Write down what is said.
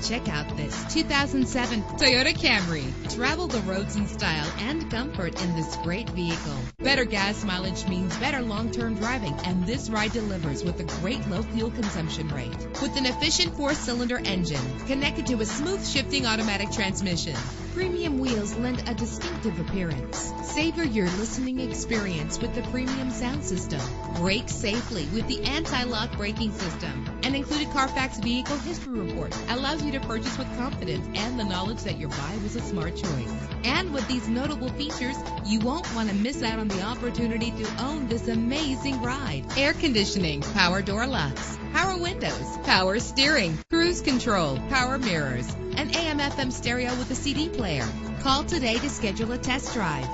Check out this 2007 Toyota Camry. Travel the roads in style and comfort in this great vehicle. Better gas mileage means better long-term driving, and this ride delivers with a great low fuel consumption rate. With an efficient 4-cylinder engine connected to a smooth shifting automatic transmission, premium wheels lend a distinctive appearance. Savor your listening experience with the premium sound system. Brake safely with the anti-lock braking system. An included Carfax Vehicle History Report allows you to purchase with confidence and the knowledge that your buy was a smart choice. And with these notable features, you won't want to miss out on the opportunity to own this amazing ride. Air conditioning, power door locks, power windows, power steering, cruise control, power mirrors, an AM/FM stereo with a CD player. Call today to schedule a test drive.